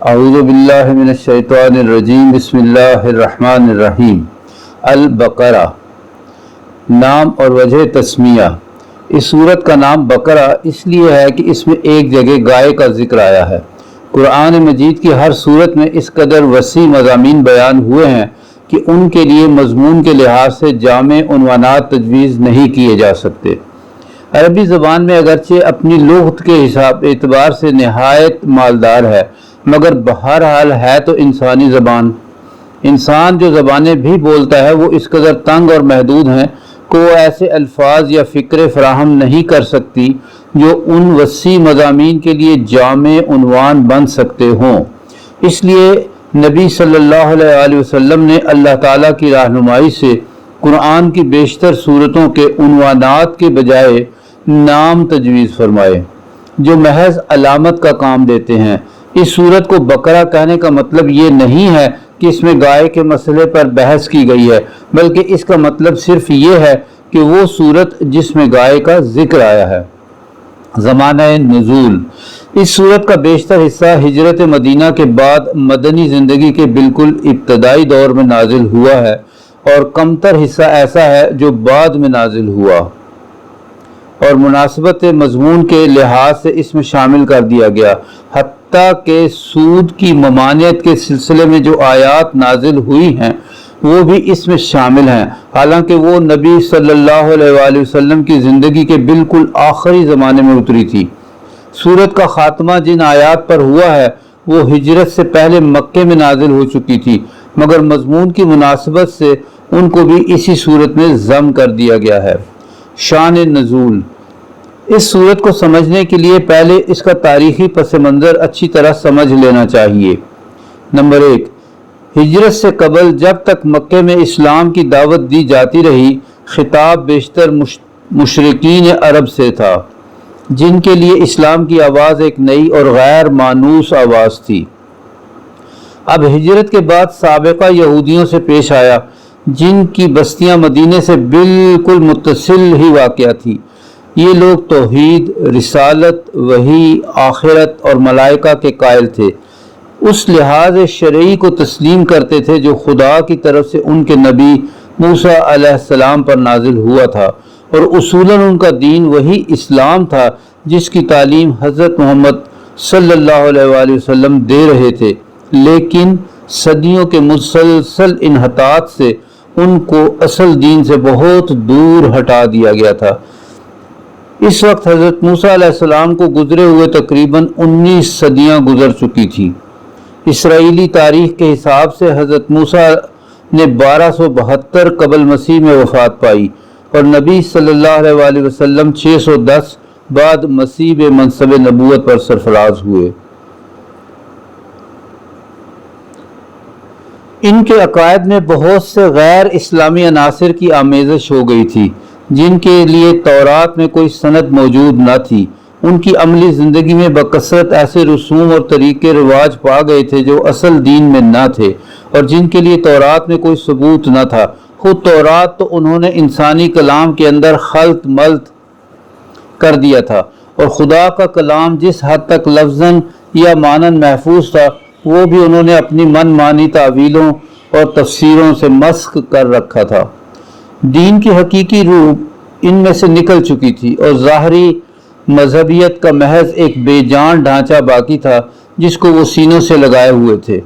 اعوذ باللہ من الشیطان الرجیم بسم اللہ الرحمن الرحیم۔ البقرہ نام اور وجہ تسمیہ۔ اس سورت کا نام بقرہ اس لیے ہے کہ اس میں ایک جگہ گائے کا ذکر آیا ہے۔ قرآن مجید کی ہر سورت میں اس قدر وسیع مضامین بیان ہوئے ہیں کہ ان کے لیے مضمون کے لحاظ سے جامع عنوانات تجویز نہیں کیے جا سکتے۔ عربی زبان میں اگرچہ اپنی لغت کے اعتبار سے نہایت مالدار ہے، مگر بہرحال ہے تو انسانی زبان۔ انسان جو زبانیں بھی بولتا ہے وہ اس قدر تنگ اور محدود ہیں کہ وہ ایسے الفاظ یا فکرے فراہم نہیں کر سکتی جو ان وسیع مضامین کے لیے جامع عنوان بن سکتے ہوں۔ اس لیے نبی صلی اللہ علیہ وسلم نے اللہ تعالیٰ کی رہنمائی سے قرآن کی بیشتر صورتوں کے عنوانات کے بجائے نام تجویز فرمائے جو محض علامت کا کام دیتے ہیں۔ اس صورت کو بقرہ کہنے کا مطلب یہ نہیں ہے کہ اس میں گائے کے مسئلے پر بحث کی گئی ہے، بلکہ اس کا مطلب صرف یہ ہے کہ وہ صورت جس میں گائے کا ذکر آیا ہے۔ زمانہ نزول۔ اس صورت کا بیشتر حصہ ہجرت مدینہ کے بعد مدنی زندگی کے بالکل ابتدائی دور میں نازل ہوا ہے، اور کمتر حصہ ایسا ہے جو بعد میں نازل ہوا اور مناسبت مضمون کے لحاظ سے اس میں شامل کر دیا گیا۔ حتیٰ کہ سود کی ممانعت کے سلسلے میں جو آیات نازل ہوئی ہیں وہ بھی اس میں شامل ہیں، حالانکہ وہ نبی صلی اللہ علیہ وآلہ وسلم کی زندگی کے بالکل آخری زمانے میں اتری تھی۔ سورت کا خاتمہ جن آیات پر ہوا ہے وہ ہجرت سے پہلے مکے میں نازل ہو چکی تھی، مگر مضمون کی مناسبت سے ان کو بھی اسی صورت میں ضم کر دیا گیا ہے۔ شان نزول۔ اس صورت کو سمجھنے کے لیے پہلے اس کا تاریخی پس منظر اچھی طرح سمجھ لینا چاہیے۔ نمبر 1، ہجرت سے قبل جب تک مکے میں اسلام کی دعوت دی جاتی رہی، خطاب بیشتر مشرکین عرب سے تھا، جن کے لیے اسلام کی آواز ایک نئی اور غیر مانوس آواز تھی۔ اب ہجرت کے بعد سابقہ یہودیوں سے پیش آیا، جن کی بستیاں مدینے سے بالکل متصل ہی واقع تھی۔ یہ لوگ توحید، رسالت، وحی، آخرت اور ملائکہ کے قائل تھے، اس لحاظ شرعی کو تسلیم کرتے تھے جو خدا کی طرف سے ان کے نبی موسیٰ علیہ السلام پر نازل ہوا تھا، اور اصولاً ان کا دین وہی اسلام تھا جس کی تعلیم حضرت محمد صلی اللہ علیہ وآلہ وسلم دے رہے تھے، لیکن صدیوں کے مسلسل انحطاط سے ان کو اصل دین سے بہت دور ہٹا دیا گیا تھا۔ اس وقت حضرت موسیٰ علیہ السلام کو گزرے ہوئے تقریباً 19 صدیاں گزر چکی تھی۔ اسرائیلی تاریخ کے حساب سے حضرت موسیٰ نے 1272 قبل مسیح میں وفات پائی، اور نبی صلی اللہ علیہ وآلہ وسلم 610 بعد مسیح بے منصب نبوت پر سرفراز ہوئے۔ ان کے عقائد میں بہت سے غیر اسلامی عناصر کی آمیزش ہو گئی تھی، جن کے لیے تورات میں کوئی سند موجود نہ تھی۔ ان کی عملی زندگی میں بکثرت ایسے رسوم اور طریقے رواج پا گئے تھے جو اصل دین میں نہ تھے، اور جن کے لیے تورات میں کوئی ثبوت نہ تھا۔ خود تورات تو انہوں نے انسانی کلام کے اندر خلط ملط کر دیا تھا، اور خدا کا کلام جس حد تک لفظاً یا معناً محفوظ تھا وہ بھی انہوں نے اپنی من مانی تعویلوں اور تفسیروں سے مسخ کر رکھا تھا۔ دین کی حقیقی روح ان میں سے نکل چکی تھی، اور ظاہری مذہبیت کا محض ایک بے جان ڈھانچہ باقی تھا جس کو وہ سینوں سے لگائے ہوئے تھے۔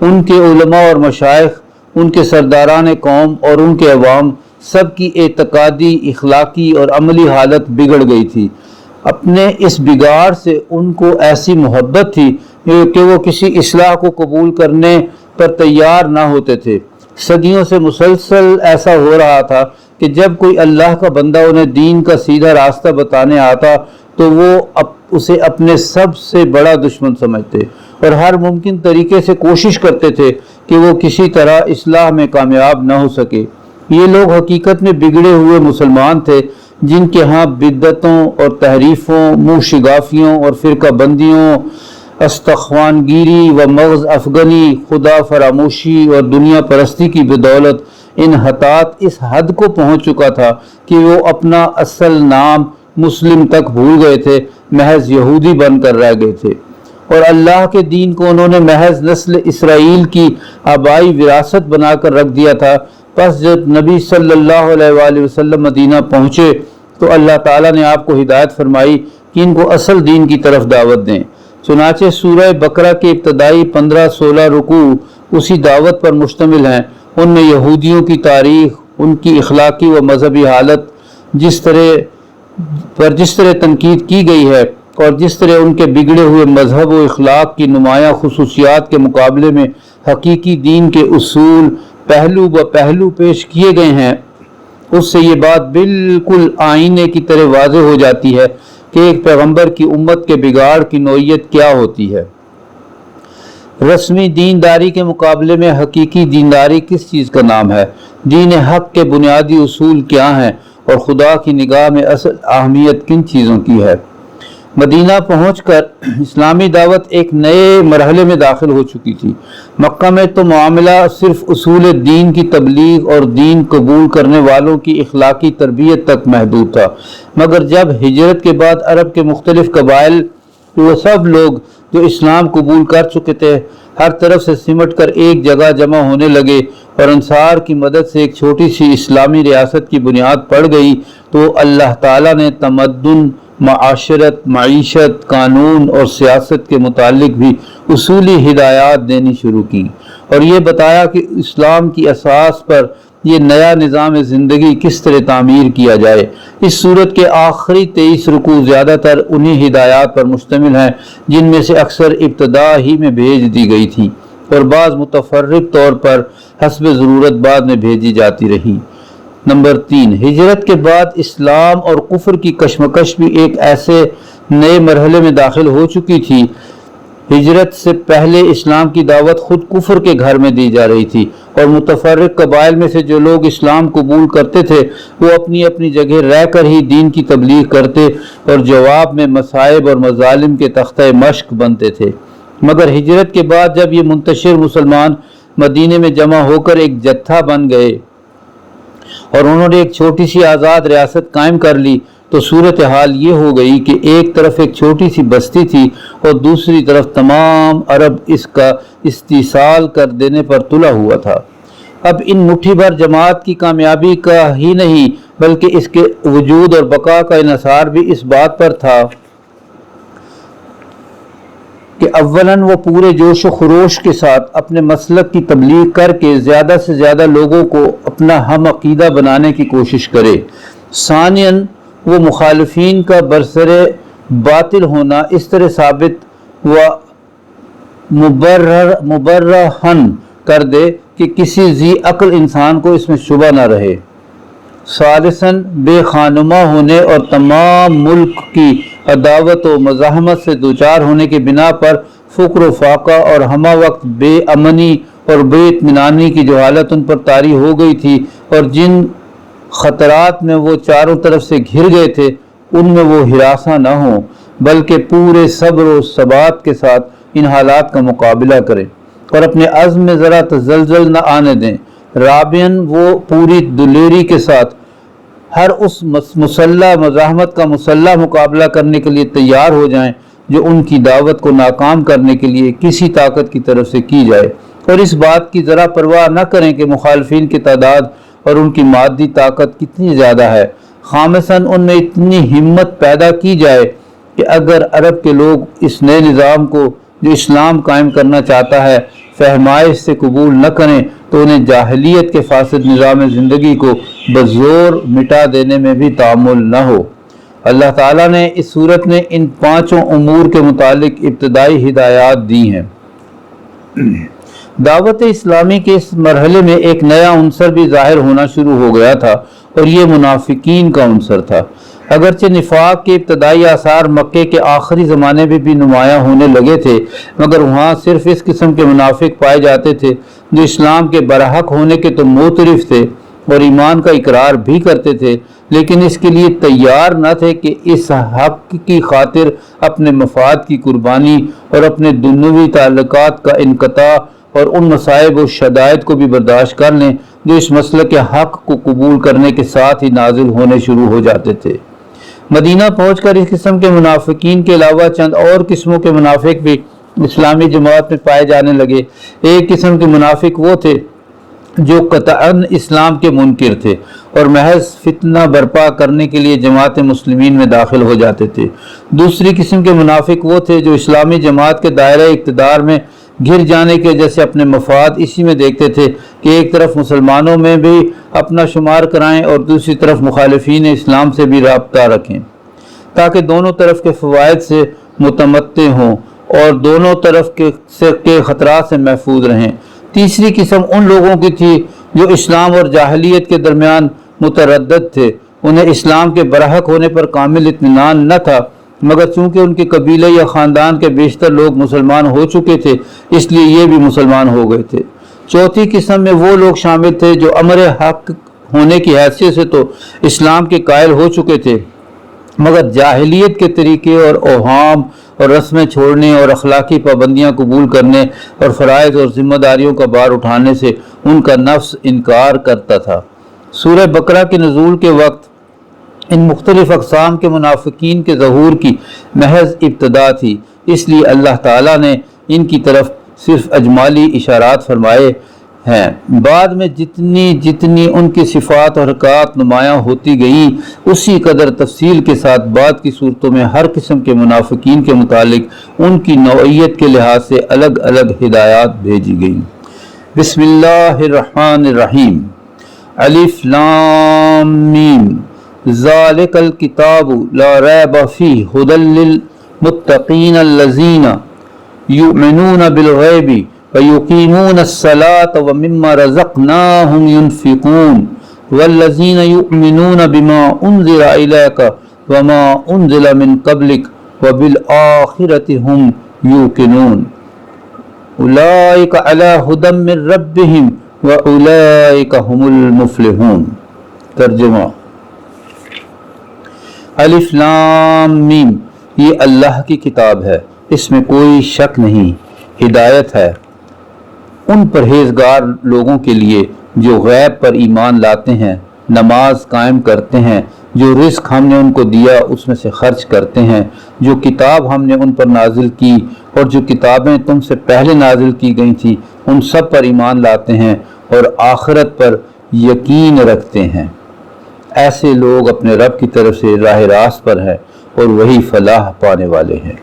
ان کے علماء اور مشائخ، ان کے سرداران قوم اور ان کے عوام، سب کی اعتقادی، اخلاقی اور عملی حالت بگڑ گئی تھی۔ اپنے اس بگاڑ سے ان کو ایسی محبت تھی کہ وہ کسی اصلاح کو قبول کرنے پر تیار نہ ہوتے تھے۔ صدیوں سے مسلسل ایسا ہو رہا تھا کہ جب کوئی اللہ کا بندہ انہیں دین کا سیدھا راستہ بتانے آتا تو وہ اسے اپنے سب سے بڑا دشمن سمجھتے، اور ہر ممکن طریقے سے کوشش کرتے تھے کہ وہ کسی طرح اصلاح میں کامیاب نہ ہو سکے۔ یہ لوگ حقیقت میں بگڑے ہوئے مسلمان تھے، جن کے ہاں بدعتوں اور تحریفوں، منہ شگافیوں اور فرقہ بندیوں، استخوان گیری و مغز افغانی، خدا فراموشی اور دنیا پرستی کی بدولت انحطاط اس حد کو پہنچ چکا تھا کہ وہ اپنا اصل نام مسلم تک بھول گئے تھے، محض یہودی بن کر رہ گئے تھے۔ اور اللہ کے دین کو انہوں نے محض نسل اسرائیل کی آبائی وراثت بنا کر رکھ دیا تھا۔ پس جب نبی صلی اللہ علیہ وآلہ وسلم مدینہ پہنچے تو اللہ تعالیٰ نے آپ کو ہدایت فرمائی کہ ان کو اصل دین کی طرف دعوت دیں۔ چنانچہ سورہ بقرہ کے ابتدائی 15-16 رکوع اسی دعوت پر مشتمل ہیں۔ ان میں یہودیوں کی تاریخ، ان کی اخلاقی و مذہبی حالت جس طرح تنقید کی گئی ہے اور جس طرح ان کے بگڑے ہوئے مذہب و اخلاق کی نمایاں خصوصیات کے مقابلے میں حقیقی دین کے اصول پہلو بہ پہلو پیش کیے گئے ہیں، اس سے یہ بات بالکل آئینے کی طرح واضح ہو جاتی ہے کہ ایک پیغمبر کی امت کے بگاڑ کی نوعیت کیا ہوتی ہے۔ رسمی دینداری کے مقابلے میں حقیقی دینداری کس چیز کا نام ہے؟ دین حق کے بنیادی اصول کیا ہیں اور خدا کی نگاہ میں اصل اہمیت کن چیزوں کی ہے؟ مدینہ پہنچ کر اسلامی دعوت ایک نئے مرحلے میں داخل ہو چکی تھی۔ مکہ میں تو معاملہ صرف اصول دین کی تبلیغ اور دین قبول کرنے والوں کی اخلاقی تربیت تک محدود تھا، مگر جب ہجرت کے بعد عرب کے مختلف قبائل وہ سب لوگ جو اسلام قبول کر چکے تھے ہر طرف سے سمٹ کر ایک جگہ جمع ہونے لگے اور انصار کی مدد سے ایک چھوٹی سی اسلامی ریاست کی بنیاد پڑ گئی، تو اللہ تعالیٰ نے تمدن، معاشرت، معیشت، قانون اور سیاست کے متعلق بھی اصولی ہدایات دینی شروع کی اور یہ بتایا کہ اسلام کی اساس پر یہ نیا نظام زندگی کس طرح تعمیر کیا جائے۔ اس سورت کے آخری 23 رکوع زیادہ تر انہی ہدایات پر مشتمل ہیں جن میں سے اکثر ابتدا ہی میں بھیج دی گئی تھی اور بعض متفرق طور پر حسب ضرورت بعد میں بھیجی جاتی رہی۔ نمبر 3، ہجرت کے بعد اسلام اور کفر کی کشمکش بھی ایک ایسے نئے مرحلے میں داخل ہو چکی تھی۔ ہجرت سے پہلے اسلام کی دعوت خود کفر کے گھر میں دی جا رہی تھی اور متفرق قبائل میں سے جو لوگ اسلام قبول کرتے تھے وہ اپنی اپنی جگہ رہ کر ہی دین کی تبلیغ کرتے اور جواب میں مصائب اور مظالم کے تختہ مشق بنتے تھے۔ مگر ہجرت کے بعد جب یہ منتشر مسلمان مدینے میں جمع ہو کر ایک جتھا بن گئے اور انہوں نے ایک چھوٹی سی آزاد ریاست قائم کر لی تو صورتحال یہ ہو گئی کہ ایک طرف ایک چھوٹی سی بستی تھی اور دوسری طرف تمام عرب اس کا استحصال کر دینے پر تلا ہوا تھا۔ اب ان مٹھی بھر جماعت کی کامیابی کا ہی نہیں بلکہ اس کے وجود اور بقا کا انحصار بھی اس بات پر تھا کہ اولاً وہ پورے جوش و خروش کے ساتھ اپنے مسلک کی تبلیغ کر کے زیادہ سے زیادہ لوگوں کو اپنا ہم عقیدہ بنانے کی کوشش کرے، ثانیاً وہ مخالفین کا برسر باطل ہونا اس طرح ثابت و مبرہن کر دے کہ کسی ذی عقل انسان کو اس میں شبہ نہ رہے، ثالثاً بے خانمہ ہونے اور تمام ملک کی عداوت و مزاحمت سے دوچار ہونے کی بنا پر فقر و فاقہ اور ہمہ وقت بے امنی اور بے اطمینانی کی جو حالت ان پر طاری ہو گئی تھی اور جن خطرات میں وہ چاروں طرف سے گھر گئے تھے ان میں وہ ہراساں نہ ہوں بلکہ پورے صبر و ثبات کے ساتھ ان حالات کا مقابلہ کریں اور اپنے عزم میں ذرا تزلزل نہ آنے دیں۔ رابعاً وہ پوری دلیری کے ساتھ ہر اس مسلح مزاحمت کا مسلح مقابلہ کرنے کے لیے تیار ہو جائیں جو ان کی دعوت کو ناکام کرنے کے لیے کسی طاقت کی طرف سے کی جائے اور اس بات کی ذرا پرواہ نہ کریں کہ مخالفین کی تعداد اور ان کی مادی طاقت کتنی زیادہ ہے۔ خامساً ان میں اتنی ہمت پیدا کی جائے کہ اگر عرب کے لوگ اس نئے نظام کو جو اسلام قائم کرنا چاہتا ہے فہمائش سے قبول نہ کریں تو انہیں جاہلیت کے فاسد نظام زندگی کو بزور مٹا دینے میں بھی تعامل نہ ہو۔ اللہ تعالیٰ نے اس صورت میں ان 5 امور کے متعلق ابتدائی ہدایات دی ہیں۔ دعوت اسلامی کے اس مرحلے میں ایک نیا عنصر بھی ظاہر ہونا شروع ہو گیا تھا اور یہ منافقین کا عنصر تھا۔ اگرچہ نفاق کے ابتدائی آثار مکے کے آخری زمانے میں بھی نمایاں ہونے لگے تھے مگر وہاں صرف اس قسم کے منافق پائے جاتے تھے جو اسلام کے برحق ہونے کے تو معترف تھے اور ایمان کا اقرار بھی کرتے تھے لیکن اس کے لیے تیار نہ تھے کہ اس حق کی خاطر اپنے مفاد کی قربانی اور اپنے دنیوی تعلقات کا انقطاع اور ان مصائب و شدائد کو بھی برداشت کر لیں جو اس مسلک کے حق کو قبول کرنے کے ساتھ ہی نازل ہونے شروع ہو جاتے تھے۔ مدینہ پہنچ کر اس قسم کے منافقین کے علاوہ چند اور قسموں کے منافق بھی इस्लामी जमात में पाए जाने लगे। एक किस्म के मुनाफिक वो थे जो कतअन इस्लाम के मुनकिर थे और महज फितना बर्पा करने के लिए जमात मुस्लिमीन में दाखिल हो जाते थे। दूसरी किस्म के मुनाफिक वो थे जो इस्लामी जमात के दायरे इक़्तिदार में घिर जाने की वजह से अपने मफाद इसी में देखते थे कि एक तरफ मुसलमानों में भी अपना शुमार कराएं और दूसरी तरफ मुखालिफीन इस्लाम से भी राब्ता रखें, ताकि दोनों तरफ के फ़वाइद से मुतमत्ते हों और दोनों तरफ के ख़तरात से महफूज रहें। तीसरी किस्म उन लोगों की थी जो इस्लाम और जाहिलियत के दरमियान मुतरद्दद थे। उन्हें इस्लाम के बरहक होने पर कामिल इत्मीनान न था, मगर चूँकि उनके कबीले या ख़ानदान के बेशतर लोग मुसलमान हो चुके थे इसलिए ये भी मुसलमान हो गए थे। चौथी किस्म में वो लोग शामिल थे जो अमर हक होने की हैसियत से तो इस्लाम के कायल हो चुके थे, मगर जाहिलियत के तरीके और ओहाम और रस्में छोड़ने और अखलाकी पाबंदियाँ कबूल करने और फ़राइज़ और ज़िम्मेदारियों का भार उठाने से उनका नफ्स इनकार करता था। सूरह बकरा के नुज़ूल के वक्त इन मुख्तलिफ़ अक़साम के मुनाफ़िकीन के ज़हूर की महज इब्तदा थी, इसलिए अल्लाह ताला ने इनकी तरफ सिर्फ अजमाली इशारात फरमाए हैं। बाद में जितनी जितनी उनकी सिफ़ात और हरकत नुमायाँ होती गई उसी कदर तफसील के साथ बाद की सूरतों में हर किस्म के मुनाफिकीन के मुतालिक उनकी नौइयत के लिहाज से अलग अलग हिदायत भेजी गई। बिस्मिल्लाहिर्रहमानिर्रहीम। अलिफ लाम मीम ज़ालिकल किताबु ला रैब फीहि हुदल लिल मुत्तक़ीन अल्लज़ीना युमिनून बिल गैबि वयुकीमून अस्सलात व मिम्मा रज़क़नाहुम युनफ़िक़ून वल्लज़ीना युमिनून बिमा उन्ज़िला इलैका व मा उन्ज़िला मिन क़ब्लिक व बिल आखिरति हुम यूक़िनून उलाइका अला हुदम मिन रब्बिहिम व उलाइका हुमुल मुफ़्लिहून। तर्जुमा। अलिफ लाम मीम, ये अल्लाह की किताब है, इसमें कोई शक नहीं, हिदायत है उन परहेजगार लोगों के लिए जो गैब पर ईमान लाते हैं, नमाज कायम करते हैं, जो रिस्क हमने उनको दिया उसमें से खर्च करते हैं, जो किताब हमने उन पर नाजिल की और जो किताबें तुमसे पहले नाजिल की गई थी उन सब पर ईमान लाते हैं और आखिरत पर यकीन रखते हैं। ऐसे लोग अपने रब की तरफ से राह रास्त पर हैं और वही फलाह पाने वाले हैं।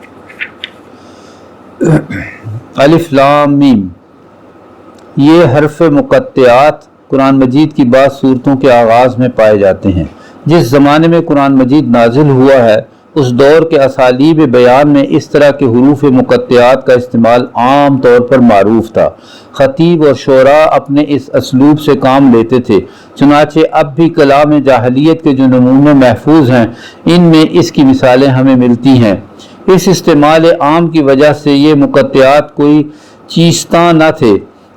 अलिफ लाम मीम, ये हरफ मुक़त्तिआत कुरान मजीद की बाद सूरतों के आगाज़ में पाए जाते हैं। जिस ज़माने में कुरान मजीद नाजिल हुआ है उस दौर के असालीब बयान में इस तरह के हुरूफ मुक़त्तिआत का इस्तेमाल आम तौर पर मारूफ था। ख़तीब और शोरा अपने इस असलूब से काम लेते थे, चुनाचे अब भी कलाम जाहिलियत के जो नमूने महफूज हैं इनमें इसकी मिसालें हमें मिलती हैं। इस इस्तेमाल आम की वजह से ये मुक़त्तिआत कोई चीज़ता न थे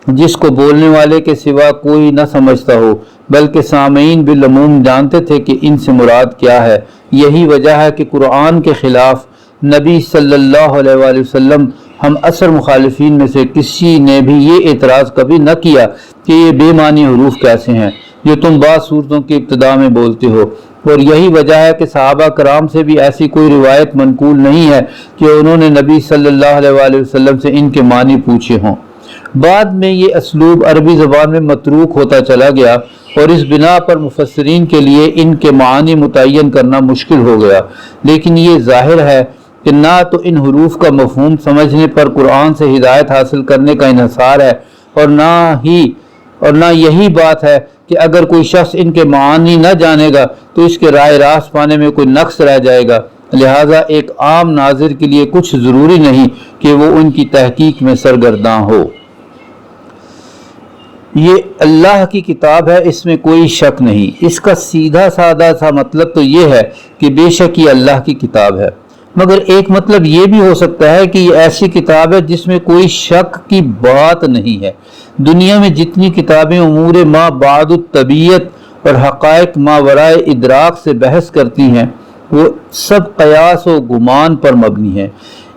जिसको बोलने वाले के सिवा कोई न समझता हो, बल्कि सामीन बिलअमूम जानते थे कि इनसे मुराद क्या है। यही वजह है कि कुरान के ख़िलाफ़ नबी सल्लल्लाहु अलैहि वसल्लम हम असर मुखालिफिन में से किसी ने भी ये एतराज़ कभी न किया कि ये बेमानी हुरूफ कैसे हैं जो तुम बाद सूरतों की इब्तिदा में बोलते हो, और यही वजह है कि सहाबा कराम से भी ऐसी कोई रिवायत मनकूल नहीं है कि उन्होंने नबी सल्लल्लाहु अलैहि वसल्लम से इनके मानी पूछे हों। बाद में ये असलूब अरबी ज़बान में मतरूक होता चला गया और इस बिना पर मुफस्सिरीन के लिए इनके मानी मुतय्यन करना मुश्किल हो गया, लेकिन ये ज़ाहिर है कि ना तो इन हुरूफ का मफ़हूम समझने पर कुरान से हिदायत हासिल करने का इन्हिसार है और ना यही बात है कि अगर कोई शख्स इनके मानी न जानेगा तो इसके राह रास्त पाने में कोई नक्स रह जाएगा। लिहाजा एक आम नाज़िर के लिए कुछ ज़रूरी नहीं कि वो उनकी तहकीक में सरगर्दां हो। ये अल्लाह की किताब है, इसमें कोई शक नहीं। इसका सीधा साधा सा मतलब तो ये है कि बेशक ये अल्लाह की किताब है, मगर एक मतलब ये भी हो सकता है कि ये ऐसी किताब है जिसमें कोई शक की बात नहीं है। दुनिया में जितनी किताबें उमूर मा बादुत तबीयत और हक़ाइक़ मा वराए इदराक से बहस करती हैं वो सब क़यास व गुमान पर मबनी है।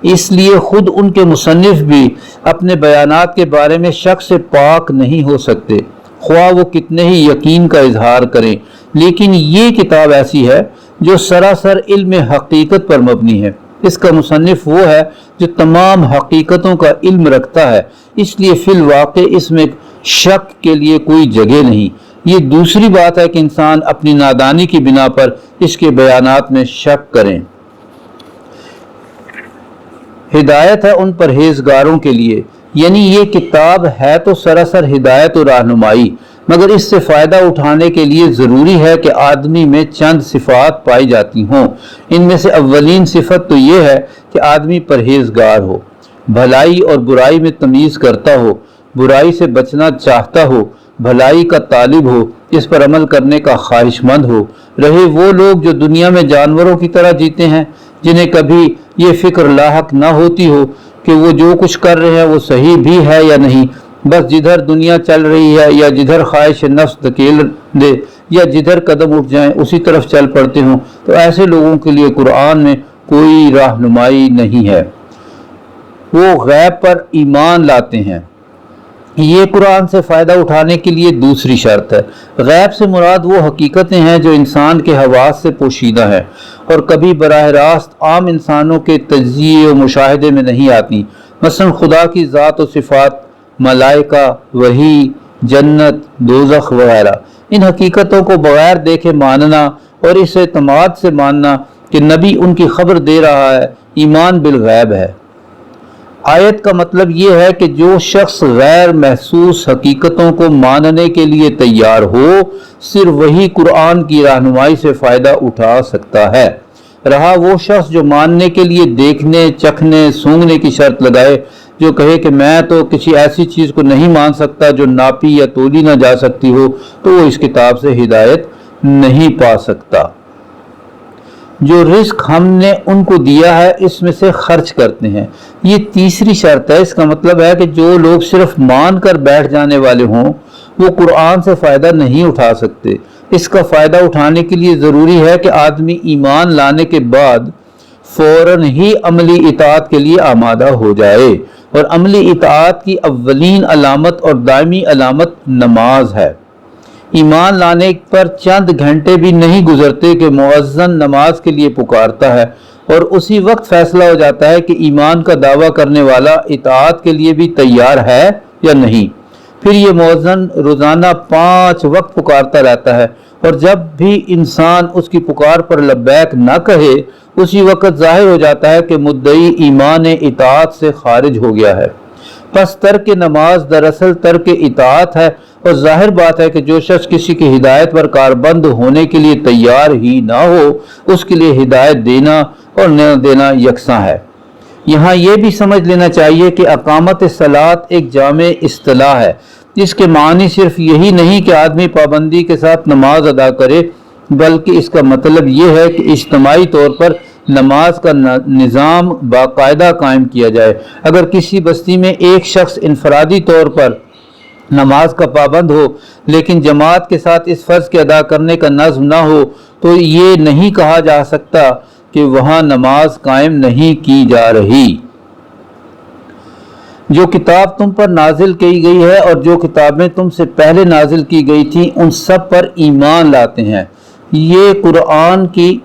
इसलिए खुद उनके मुसन्निफ भी अपने बयानात के बारे में शक से पाक नहीं हो सकते, ख्वाह वो कितने ही यकीन का इजहार करें। लेकिन ये किताब ऐसी है जो सरासर इल्म हकीकत पर मबनी है। इसका मुसन्निफ वो है जो तमाम हकीकतों का इल्म रखता है, इसलिए फिल वाक़े इसमें शक के लिए कोई जगह नहीं। ये दूसरी बात है कि इंसान अपनी नादानी की बिना पर इसके बयानात में शक करें। हिदायत है उन परहेजगारों के लिए, यानी ये किताब है तो सरासर हिदायत और रहनुमाई, मगर इससे फ़ायदा उठाने के लिए ज़रूरी है कि आदमी में चंद सिफ़ात पाई जाती हों। इनमें से अव्वलीन सिफत तो ये है कि आदमी परहेजगार हो, भलाई और बुराई में तमीज़ करता हो, बुराई से बचना चाहता हो, भलाई का तालिब हो, इस पर अमल करने का ख्वाहिशमंद हो। रहे वो लोग जो दुनिया में जानवरों की तरह जीते हैं, जिन्हें कभी ये फ़िक्र लाहक ना होती हो कि वो जो कुछ कर रहे हैं वो सही भी है या नहीं, बस जिधर दुनिया चल रही है या जिधर ख्वाहिश नफ्स धकेल दे या जिधर कदम उठ जाएं उसी तरफ चल पड़ते हों, तो ऐसे लोगों के लिए कुरान में कोई रहनुमाई नहीं है। वो गैब पर ईमान लाते हैं। ये कुरान से फ़ायदा उठाने के लिए दूसरी शर्त है। गैब से मुराद वो हकीकतें हैं जो इंसान के हवास से पोशीदा हैं और कभी बराह रास्त आम इंसानों के तज्ज़िये और मुशाहिदे में नहीं आती। मसलन खुदा की ज़ात और सिफ़ात, मलाइका, वही, जन्नत, दोज़ख वगैरह। इन हकीकतों को बगैर देखे मानना और इस एतमाद से मानना कि नबी उनकी खबर दे रहा है, ईमान बिल गैब है। आयत का मतलब ये है कि जो शख्स गैर महसूस हकीकतों को मानने के लिए तैयार हो, सिर्फ वही कुरान की रहनुमाई से फ़ायदा उठा सकता है। रहा वो शख्स जो मानने के लिए देखने, चखने, सूंघने की शर्त लगाए, जो कहे कि मैं तो किसी ऐसी चीज़ को नहीं मान सकता जो नापी या तोली ना जा सकती हो, तो वो इस किताब से हिदायत नहीं पा सकता। जो रिस्क हमने उनको दिया है इसमें से खर्च करते हैं, ये तीसरी शर्त है। इसका मतलब है कि जो लोग सिर्फ मान कर बैठ जाने वाले हों वो कुरान से फ़ायदा नहीं उठा सकते। इसका फ़ायदा उठाने के लिए ज़रूरी है कि आदमी ईमान लाने के बाद फ़ौरन ही अमली इताअत के लिए आमादा हो जाए, और अमली इताअत की अव्वलीन अलामत और दायमी अलामत नमाज है। ईमान लाने पर चंद घंटे भी नहीं गुजरते कि मुअज्जन नमाज के लिए पुकारता है और उसी वक्त फैसला हो जाता है कि ईमान का दावा करने वाला इताअत के लिए भी तैयार है या नहीं। फिर ये मुअज्जन रोज़ाना 5 वक्त पुकारता रहता है, और जब भी इंसान उसकी पुकार पर लब्बैक ना कहे, उसी वक्त जाहिर हो जाता है कि मुद्दई ईमान इताअत से खारिज हो गया है। बस तर्क नमाज दरअसल तर्क इताअत है, और जाहिर बात है कि जो शख्स किसी की हिदायत पर कारबंद होने के लिए तैयार ही ना हो, उसके लिए हिदायत देना और न देना यकसां है। यहाँ ये भी समझ लेना चाहिए कि अकामत सलात एक जामे इस्तिलाह है, जिसके मानी सिर्फ यही नहीं कि आदमी पाबंदी के साथ नमाज अदा करे, बल्कि इसका मतलब ये है कि इज्तिमाई तौर पर नमाज का निज़ाम बाकायदा कायम किया जाए। अगर किसी बस्ती में एक शख्स इनफरादी तौर पर नमाज का पाबंद हो, लेकिन जमात के साथ इस फ़र्ज के अदा करने का नज़्म ना हो, तो ये नहीं कहा जा सकता कि वहाँ नमाज कायम नहीं की जा रही। जो किताब तुम पर नाजिल की गई है और जो किताबें तुमसे पहले नाजिल की गई थी, उन सब पर ईमान लाते हैं। ये कुरान की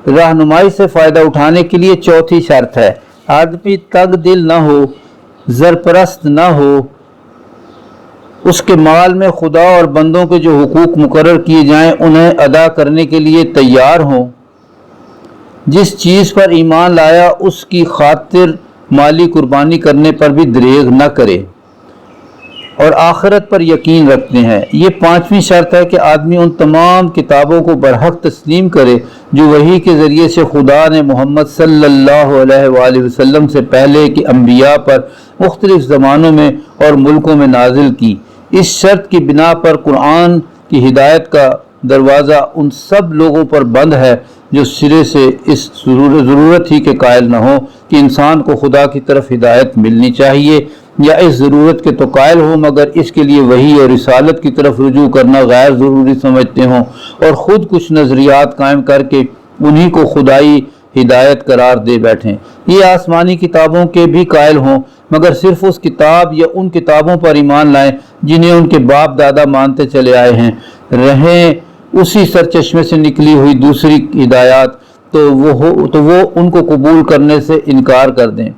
रहनुमाई से फ़ायदा उठाने के लिए चौथी शर्त है। आदमी तंग दिल ना हो, ज़रपरस्त ना हो, उसके माल में खुदा और बंदों के जो हुकूक मुकर्रर किए जाएं उन्हें अदा करने के लिए तैयार हों। जिस चीज़ पर ईमान लाया उसकी खातिर माली कुर्बानी करने पर भी दरेग न करे, और आखिरत पर यकीन रखते हैं। ये 5वीं शर्त है कि आदमी उन तमाम किताबों को बरहक तस्लीम करे जो वही के ज़रिए से खुदा ने मोहम्मद सल्लल्लाहु अलैहि वसल्लम से पहले के अम्बिया पर मुख्तलिफ ज़मानों में और मुल्कों में नाजिल की। इस शर्त की बिना पर कुरान की हिदायत का दरवाज़ा उन सब लोगों पर बंद है जो सिरे से इस ज़रूरत ही के कायल न हो कि इंसान को खुदा की तरफ हिदायत मिलनी चाहिए, या इस ज़रूरत के तो कायल हो मगर इसके लिए वही और रिसालत की तरफ रुजू करना गैर ज़रूरी समझते हों, और ख़ुद कुछ नज़रियात कायम करके उन्हीं को खुदाई हिदायत करार दे बैठें। ये आसमानी किताबों के भी कायल हों, मगर सिर्फ उस किताब या उन किताबों पर ईमान लाएं जिन्हें उनके बाप दादा मानते चले आए हैं। रहें उसी सरचश्मे से निकली हुई दूसरी हिदायत تو वो उनको कबूल करने से इनकार कर दें।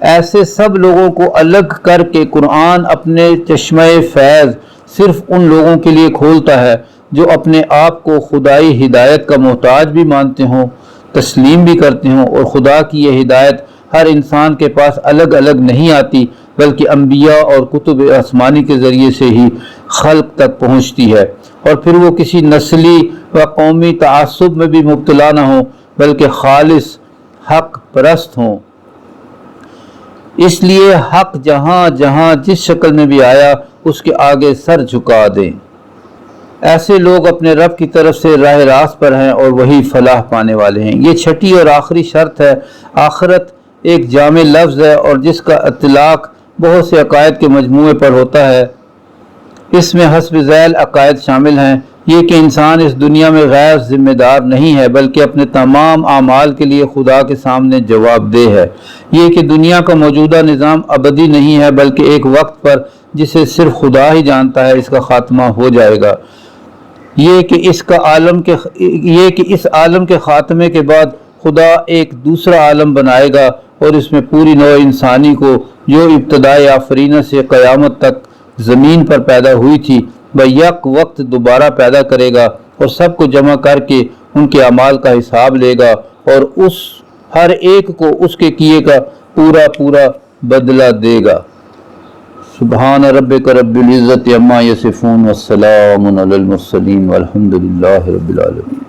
ऐसे सब लोगों को अलग करके कुरान अपने चश्मे फैज़ सिर्फ उन लोगों के लिए खोलता है जो अपने आप को खुदाई हिदायत का मोहताज भी मानते हों, तस्लीम भी करते हों, और खुदा की ये हिदायत हर इंसान के पास अलग अलग नहीं आती बल्कि अम्बिया और कुतुब आसमानी के ज़रिए से ही खल्क तक पहुँचती है। और फिर वो किसी नस्ली व कौमी तआस्सुब में भी मुब्तला न हो बल्कि खालिस हक परस्त हों। इसलिए हक जहाँ जहाँ जिस शक्ल में भी आया उसके आगे सर झुका दें। ऐसे लोग अपने रब की तरफ से राह रास्त पर हैं और वही फलाह पाने वाले हैं। ये छठी और आखिरी शर्त है। आखिरत एक जामे लफ्ज़ है और जिसका इतलाक़ बहुत से अकायद के मजमूए पर होता है। इसमें हस्ब ज़ैल अकायद शामिल हैं। ये कि इंसान इस दुनिया में गैर जिम्मेदार नहीं है बल्कि अपने तमाम आमाल के लिए खुदा के सामने जवाबदेह है। ये कि दुनिया का मौजूदा निज़ाम अबदी नहीं है बल्कि एक वक्त पर जिसे सिर्फ खुदा ही जानता है इसका ख़ात्मा हो जाएगा। ये कि इस आलम के ख़ात्मे के बाद खुदा एक दूसरा आलम बनाएगा और इसमें पूरी नौ इंसानी को जो इब्तदाई आफरीना से क़यामत तक ज़मीन पर पैदा हुई थी बैक वक्त दोबारा पैदा करेगा और सबको जमा करके उनके अमाल का हिसाब लेगा और उस हर एक को उसके किए का पूरा पूरा बदला देगा। सुभान रब्बिक रब्बिल इज़्ज़ति अम्मा यसिफून वस्सलामुन अलल मुरसलीन वल्हम्दुलिल्लाहि रब्बिल आलमीन।